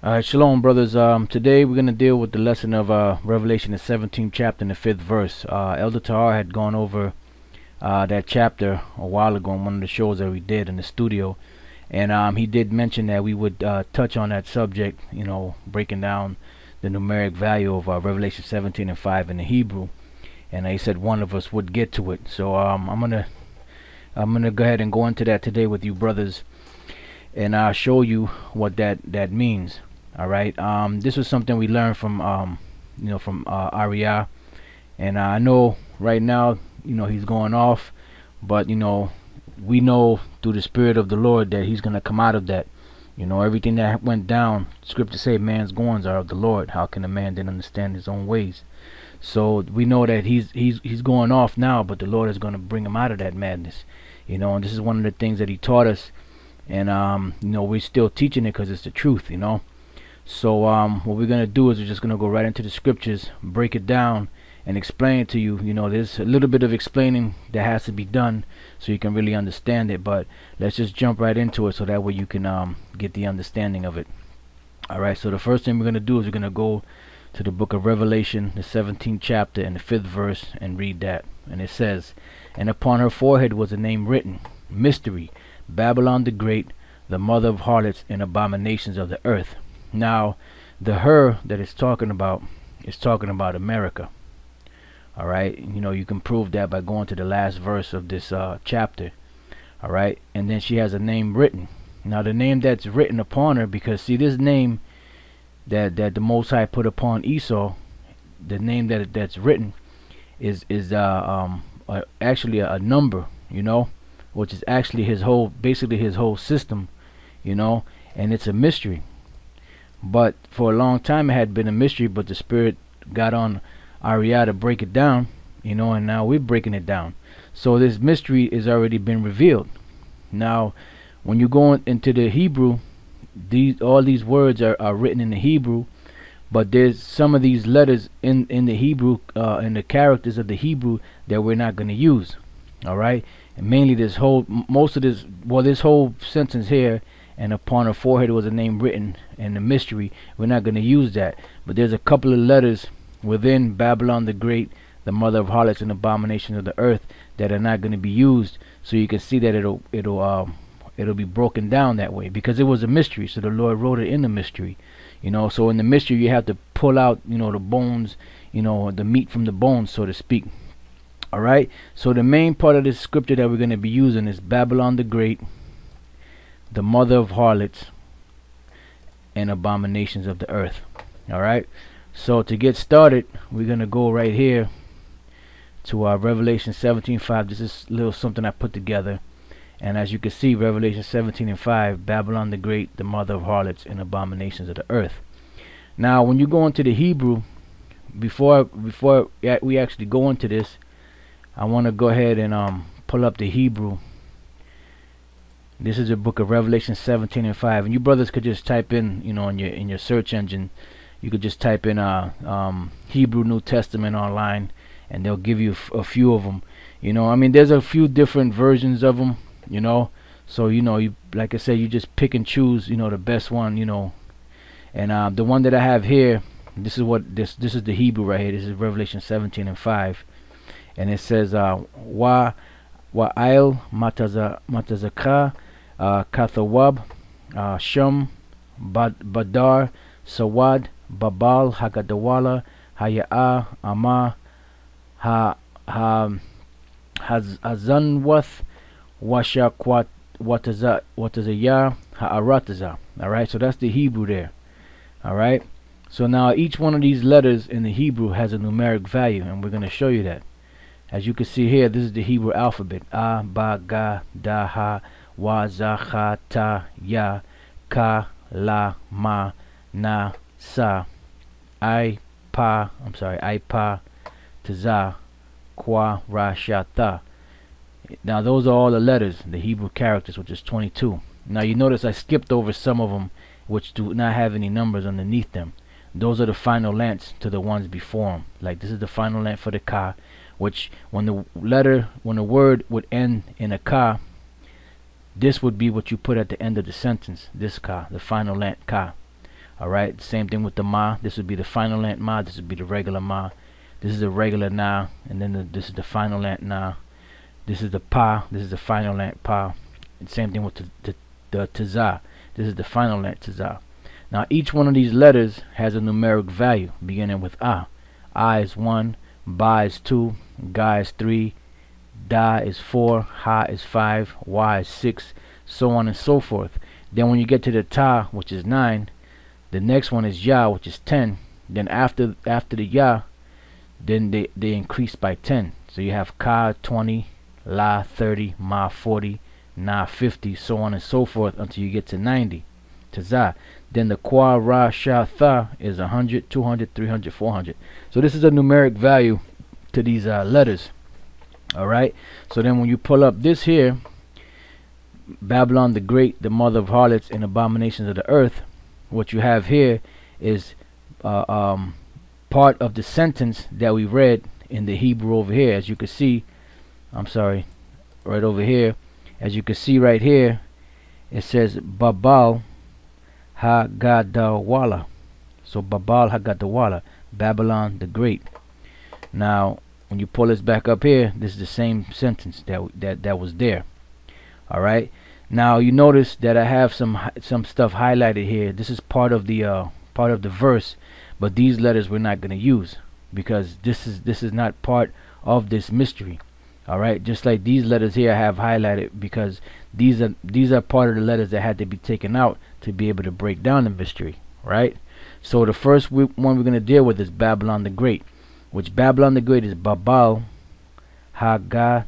Shalom, brothers. Today we're going to deal with the lesson of Revelation, the 17th chapter and the 5th verse. Elder Tahar had gone over that chapter a while ago in one of the shows that we did in the studio, and he did mention that we would touch on that subject, breaking down the numeric value of Revelation 17 and 5 in the Hebrew, and he said one of us would get to it. So I'm gonna go ahead and go into that today with you, brothers, and I'll show you what that means. All right. This was something we learned from Arya, and I know right now he's going off, but we know through the Spirit of the Lord that he's gonna come out of that. Everything that went down, Scripture say man's goings are of the Lord. How can a man then understand his own ways? So we know that he's going off now, but the Lord is gonna bring him out of that madness. And this is one of the things that he taught us, and we're still teaching it because it's the truth. So what we're going to do is we're just going to go right into the scriptures, break it down, and explain it to you. There's a little bit of explaining that has to be done so you can really understand it, but let's just jump right into it so that way you can get the understanding of it. Alright, so the first thing we're going to do is we're going to go to the book of Revelation, the 17th chapter and the 5th verse, and read that. And it says, "And upon her forehead was a name written, Mystery, Babylon the Great, the mother of harlots and abominations of the earth." Now, the her that it's talking about is talking about America. Alright, you can prove that by going to the last verse of this chapter. Alright, and then she has a name written. Now, the name that's written upon her, because see, this name that the Most High put upon Esau, the name that's written is actually a number, which is actually basically his whole system, and it's a mystery. But for a long time it had been a mystery, but the Spirit got on Arya to break it down, and now we're breaking it down. So this mystery has already been revealed. Now, when you go into the Hebrew, all these words are written in the Hebrew, but there's some of these letters in the Hebrew, in the characters of the Hebrew, that we're not going to use. Alright, and mainly this whole sentence here, "And upon her forehead was a name written," and the mystery, we're not going to use that. But there's a couple of letters within Babylon the Great, the mother of harlots and abominations of the earth, that are not going to be used. So you can see that it'll be broken down that way, because it was a mystery. So the Lord wrote it in the mystery. So in the mystery you have to pull out the bones, the meat from the bones, so to speak. Alright, so the main part of this scripture that we're going to be using is Babylon the Great, the mother of harlots and abominations of the earth. Alright, so to get started, we're going to go right here to Revelation 17:5. This is a little something I put together, and as you can see, Revelation 17 and 5, Babylon the Great, the mother of harlots and abominations of the earth. Now, when you go into the Hebrew, before we actually go into this, I want to go ahead and pull up the Hebrew. This is the book of Revelation 17 and 5, and you brothers could just type in, in your search engine, you could just type in Hebrew New Testament online, and they'll give you a few of them. There's a few different versions of them, so you, like I said, you just pick and choose, the best one, and the one that I have here, this is the Hebrew right here. This is Revelation 17 and 5, and it says wa il matazaka kathawab shum badar sawad babal hagadawala hayaa ama hazanwath washakwat watazaya haarataza. Alright, so that's the Hebrew there. Alright, so now each one of these letters in the Hebrew has a numeric value, and we're going to show you that. As you can see here, this is the Hebrew alphabet: a, ba, ga, da, ha, wa, za, ha, ta, ya, ka, la, ma, na, sa, I, pa, taza, kwa, ra, sha, ta. Now those are all the letters, the Hebrew characters, which is 22. Now you notice I skipped over some of them which do not have any numbers underneath them. Those are the final lengths to the ones before them. Like this is the final length for the ka, which when the word would end in a ka, this would be what you put at the end of the sentence. This ka, the final length ka. Alright, same thing with the ma. This would be the final ant ma. This would be the regular ma. This is the regular na, and then this is the final ant na. This is the pa. This is the final ant pa. And same thing with the tza. This is the final ant tza. Now each one of these letters has a numeric value beginning with a. A is 1, ba is 2, ga is 3, da is 4, ha is 5, wa is 6, so on and so forth. Then when you get to the ta, which is 9, the next one is ya, which is 10. Then after the ya, then they increase by 10. So you have ka 20, la 30, ma 40, na 50, so on and so forth until you get to 90. Tza. Then the kwa, ra, sha, tha is 100, 200, 300, 400. So this is a numeric value to these letters. Alright, so then when you pull up this here, Babylon the Great, the mother of harlots and abominations of the earth, what you have here is part of the sentence that we read in the Hebrew over here. As you can see, I'm sorry, right over here, as you can see right here, it says Babal Hagadawala. So Babal Hagadawala, Babylon the Great. Now when you pull this back up here, this is the same sentence that was there. All right, now you notice that I have some stuff highlighted here. This is part of the verse, but these letters we're not going to use because this is not part of this mystery. All right, just like these letters here I have highlighted because these are part of the letters that had to be taken out to be able to break down the mystery. Right, so the first one we're going to deal with is Babylon the Great, which Babylon the Great is Babal Hagadawala.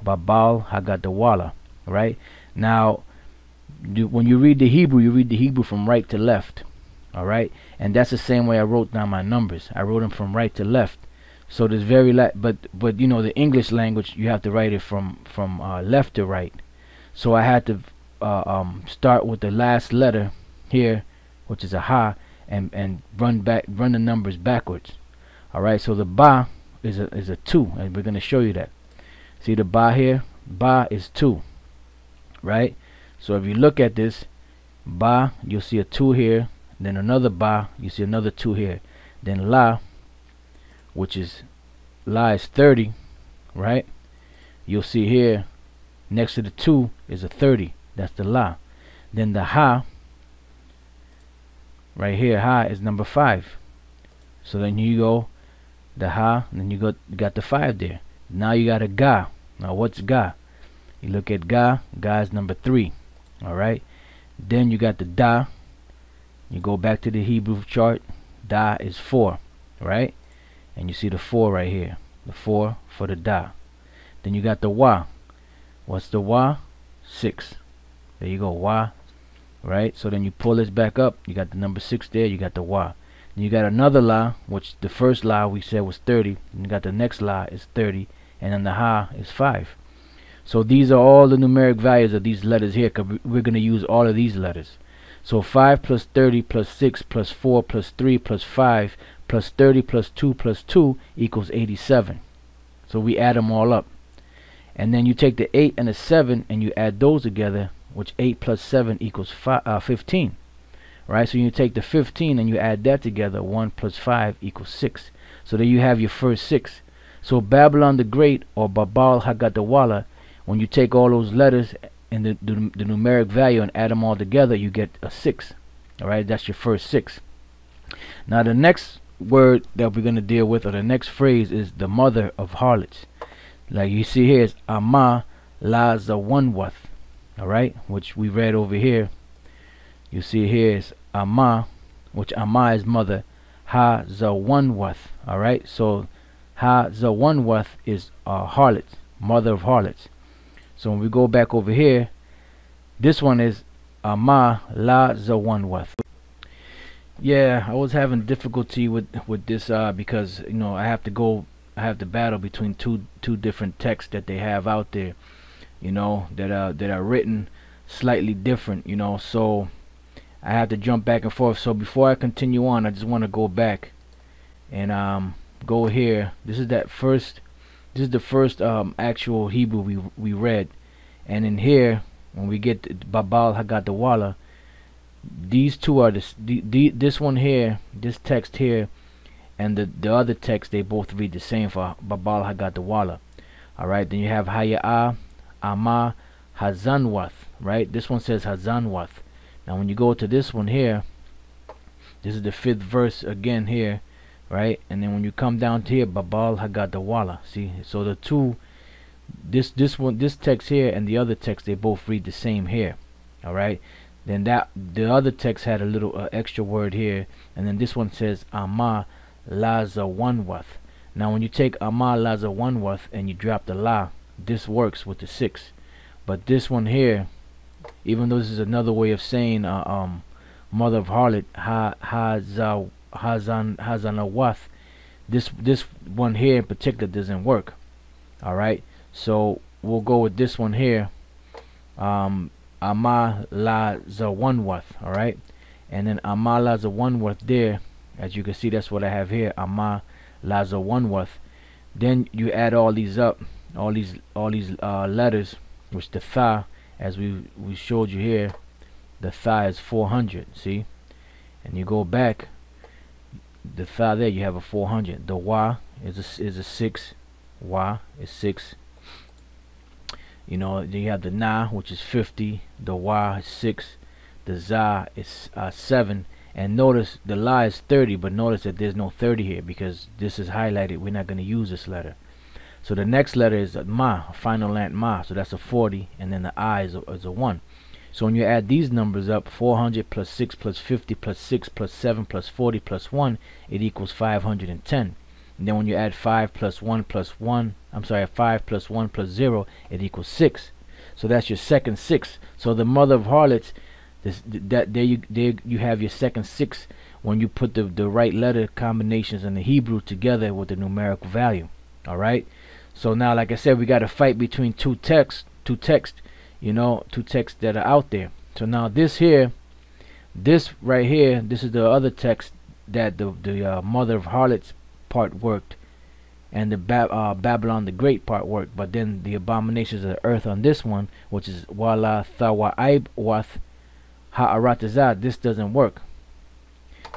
Babal Hagadawala. Right, now when you read the Hebrew, you read the Hebrew from right to left. All right, and that's the same way I wrote down my numbers. I wrote them from right to left. So there's but you know, the English language, you have to write it from left to right. So I had to start with the last letter here, which is a ha, and run the numbers backwards. All right, so the ba is a 2, and we're going to show you that. See the ba here? Ba is 2, right? So if you look at this ba, you'll see a 2 here, then another ba, you see another 2 here, then la, which is la is 30, right? You'll see here next to the 2 is a 30. That's the la. Then the ha, right here, ha is number 5. So then you go the ha, and then you got the 5 there. Now you got a ga. Now what's ga? You look at ga. Ga is number 3. All right. Then you got the da. You go back to the Hebrew chart. Da is 4, right? And you see the 4 right here. The 4 for the da. Then you got the wa. What's the wa? 6. There you go, wa. Right? So then you pull this back up. You got the number 6 there. You got the wa. Then you got another la, which the first la we said was 30. And you got the next la is 30. And then the ha is 5. So these are all the numeric values of these letters here, because we're going to use all of these letters. So 5 plus 30 plus 6 plus 4 plus 3 plus 5 plus 30 plus 2 plus 2 equals 87. So we add them all up. And then you take the 8 and the 7 and you add those together, which 8 plus 7 equals 15. Right? So you take the 15 and you add that together. 1 plus 5 equals 6. So there you have your first 6. So Babylon the Great, or Babal Hagadawala, when you take all those letters and the numeric value and add them all together, you get a 6. Alright, that's your first 6. Now the next word that we're going to deal with, or the next phrase, is the mother of harlots. Like you see here is Ama La Zawanwath. Alright, which we read over here. You see here is Ama, which Ama is mother. Ha Zawanwath. Alright, so Ha Zawanwath is harlots, mother of harlots. So when we go back over here, this one is Ama La Zawanwath. Yeah, I was having difficulty with this because, you know, I have to battle between two different texts that they have out there, you know, that are written slightly different, you know. So I have to jump back and forth. So before I continue on, I just want to go back and go here. This is the first actual Hebrew we read, and in here when we get to Babal Hagadawala, these two are this one here, this text here, and the other text, they both read the same for Babal Hagadawala. Alright, then you have Haya'ah, Amah, Hazanwath, right? This one says Hazanwath. Now when you go to this one here, this is the 5th verse again here, right? And then when you come down to here, Babal Hagadawala. See, so the two, this text here and the other text, they both read the same here. Alright, then that the other text had a little extra word here, and then this one says Amah Lazawanwath. Now when you take Amah Lazawanwath and you drop the La, this works with the 6. But this one here, even though this is another way of saying mother of harlot, Hazanawath, this one here in particular doesn't work. Alright, so we'll go with this one here, Amah Lazawanwath. Alright, and then Amah Lazawanwath there, as you can see, that's what I have here, Amah Lazawanwath. Then you add all these up, all these letters, which the Tha, as we showed you here, the Tha is 400. See, and you go back, the Tha there, you have a 400. The Wa is a 6. Wa is 6. You know, then you have the Na, which is 50. The Wa is 6. The Za is 7. And notice the La is 30, but notice that there's no 30 here because this is highlighted. We're not going to use this letter. So the next letter is Ma, final lant Ma. So that's a 40, and then the I is a 1. So when you add these numbers up, 400 plus 6 plus 50 plus 6 plus 7 plus 40 plus 1, it equals 510. And then when you add 5 plus 1 plus 1, 5 plus 1 plus 0, it equals 6. So that's your second 6. So the mother of harlots, there you have your second 6 when you put the right letter combinations in the Hebrew together with the numerical value. Alright, so now, like I said, we got to fight between two texts, you know, two texts that are out there. So now this here, this right here, this is the other text that the mother of harlots part worked, and the Babylon the Great part worked. But then the abominations of the earth on this one, which is Wala Thawaib Wath Ha'aratazah, this doesn't work.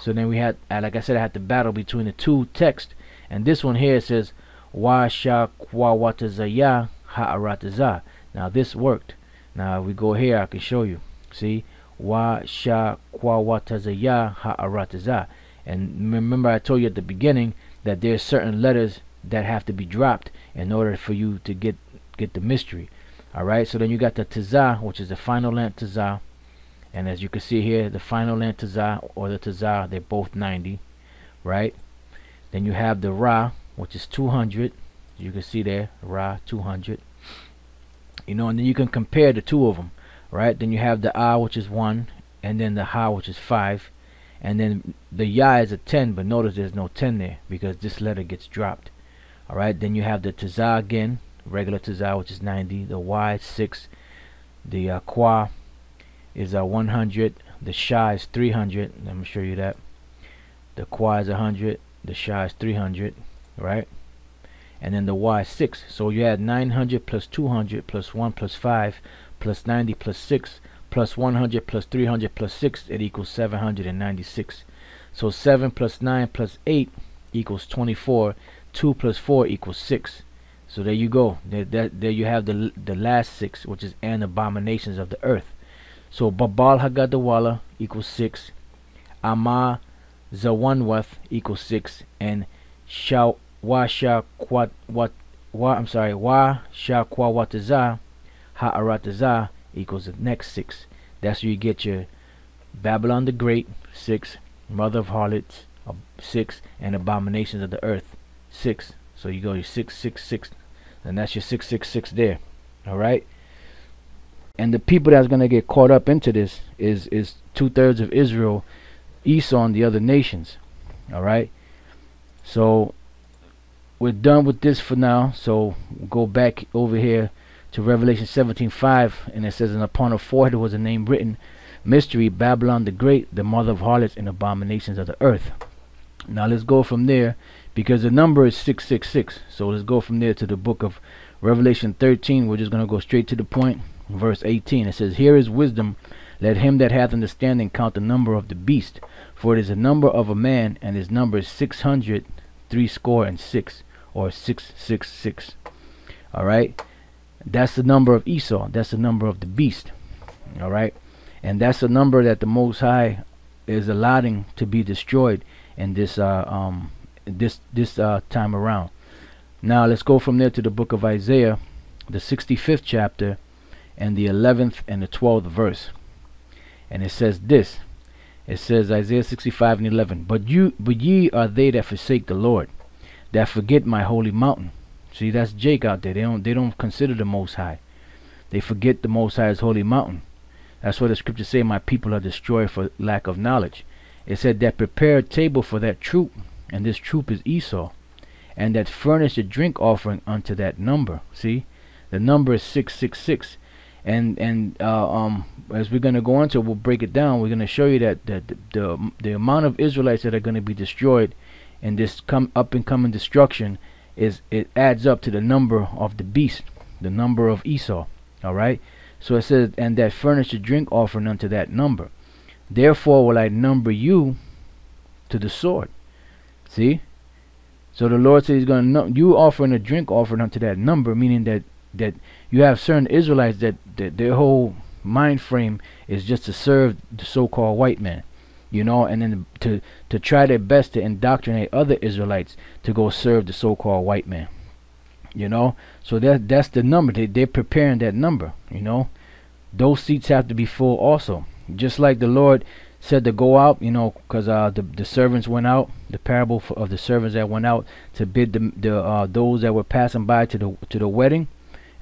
So then we had, like I said, I had to battle between the two texts, and this one here says Wa Shakwawatazaya Ha'aratazah. Now this worked. Now if we go here, I can show you. See, Wa Shakwawatazaya Ha'aratazah. And remember, I told you at the beginning that there's certain letters that have to be dropped in order for you to get the mystery. Alright, so then you got the Tazah, which is the final lant Tazah. And as you can see here, the final lant Tazah or the Tazah, they're both 90. Right? Then you have the Ra, which is 200. You can see there, Ra 200. You know, and then you can compare the two of them. Right? Then you have the Ah, which is 1, and then the Ha, which is 5. And then the Ya is a 10, but notice there's no 10 there because this letter gets dropped. Alright, then you have the Tazah again, regular Tazah, which is 90. The Y is 6. The Kwa is 100. The Sha is 300. Let me show you that. The Kwa is 100. The Sha is 300. Right? And then the Y is 6. So you add 900 plus 200 plus 1 plus 5 plus 90 plus 6 plus 100 plus 300 plus 6, it equals 796. So 7 plus 9 plus 8 equals 24. 2 plus 4 equals 6. So there you go. There you have the last 6, which is an abominations of the earth. So Babal Hagadawala equals 6. Amah Zawanwath equals 6. And Wa Shakwawatazah Ha'aratazah equals the next 6. That's where you get your Babylon the Great 6, mother of harlots 6, and abominations of the earth 6. So you go your 666, and that's your 666 there. Alright, and the people that's gonna get caught up into this is 2/3 of Israel, Esau and the other nations. Alright, so we're done with this for now. So we'll go back over here to Revelation 17:5, and it says, and upon her forehead was a name written, Mystery, Babylon the Great, the mother of harlots and abominations of the earth. Now let's go from there, because the number is 666. So let's go from there to the book of Revelation 13. We're just going to go straight to the point. Verse 18, it says, here is wisdom. Let him that hath understanding count the number of the beast, for it is the number of a man, and his number is 666, or 666. All right, that's the number of Esau. That's the number of the beast. All right, and that's the number that the Most High is allowing to be destroyed in this time around. Now let's go from there to the book of Isaiah, the 65th chapter, and the 11th and the 12th verse. And it says this. It says, Isaiah 65 and 11. But ye are they that forsake the Lord, that forget my holy mountain. See, that's Jake out there. They don't consider the Most High. They forget the Most High's holy mountain. That's what the scriptures say, my people are destroyed for lack of knowledge. It said that prepare a table for that troop, and this troop is Esau, and that furnish a drink offering unto that number. See, the number is 666. And as we're going to go into, we'll break it down. We're going to show you that the amount of Israelites that are going to be destroyed in this up and coming destruction it adds up to the number of the beast, the number of Esau. All right, so it says, and that furnish a drink offering unto that number. Therefore will I number you to the sword. See, so the Lord says he's going to you offering a drink offering unto that number, meaning that you have certain Israelites that their whole mind frame is just to serve the so-called white man, you know, and then to try their best to indoctrinate other Israelites to go serve the so-called white man, you know. So that's the number. They're preparing that number, you know. Those seats have to be full also, just like the Lord said to go out, you know, because the servants went out, the parable of the servants that went out to bid those that were passing by to the wedding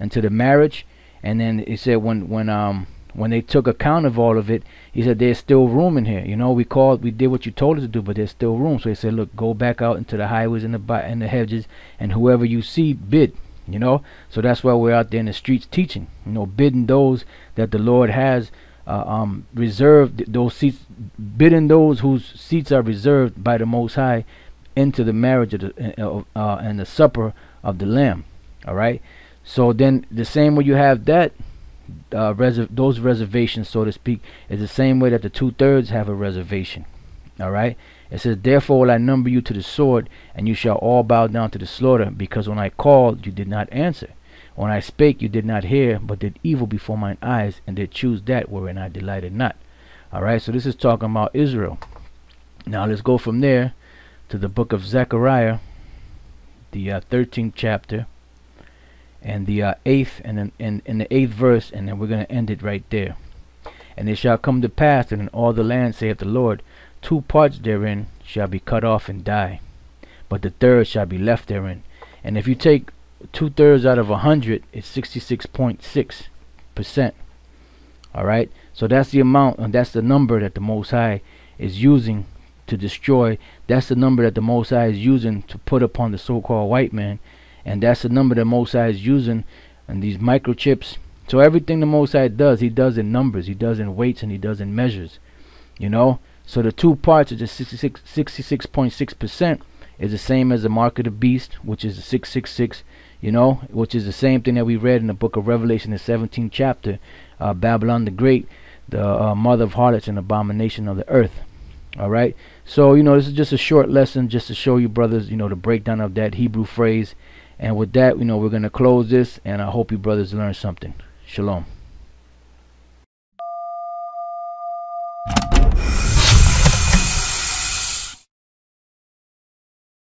and to the marriage. And then he said when they took account of all of it, he said there's still room in here, you know. We did what you told us to do, but there's still room. So he said, look, go back out into the highways and the hedges, and whoever you see, bid, you know. So that's why we're out there in the streets teaching, you know, bidding those that the Lord has reserved those seats, bidding those whose seats are reserved by the Most High into the marriage of and the supper of the Lamb. All right. So then the same way you have that those reservations, so to speak, is the same way that the 2/3 have a reservation. All right. It says, therefore will I number you to the sword, and you shall all bow down to the slaughter, because when I called, you did not answer. When I spake, you did not hear, but did evil before mine eyes, and did choose that wherein I delighted not. All right. So this is talking about Israel. Now let's go from there to the book of Zechariah, the 13th chapter, and the 8th, and then in the 8th verse, and then we're going to end it right there. And it shall come to pass that in all the land, saith the Lord, 2 parts therein shall be cut off and die, but the third shall be left therein. And if you take 2/3 out of 100, it's 66.6%. all right, so that's the amount, and that's the number that the Most High is using to destroy. That's the number that the Most High is using to put upon the so-called white man. And that's the number that Most High is using in these microchips. So everything the Most High does, he does in numbers, he does in weights, and he does in measures, you know. So the 2 parts of the 66.6% is the same as the mark of the beast, which is the 666, you know, which is the same thing that we read in the book of Revelation, the 17th chapter, Babylon the Great, the mother of harlots and abomination of the earth. All right. So, you know, this is just a short lesson just to show you, brothers, you know, the breakdown of that Hebrew phrase. And with that, you know, we're going to close this, and I hope you brothers learn something. Shalom.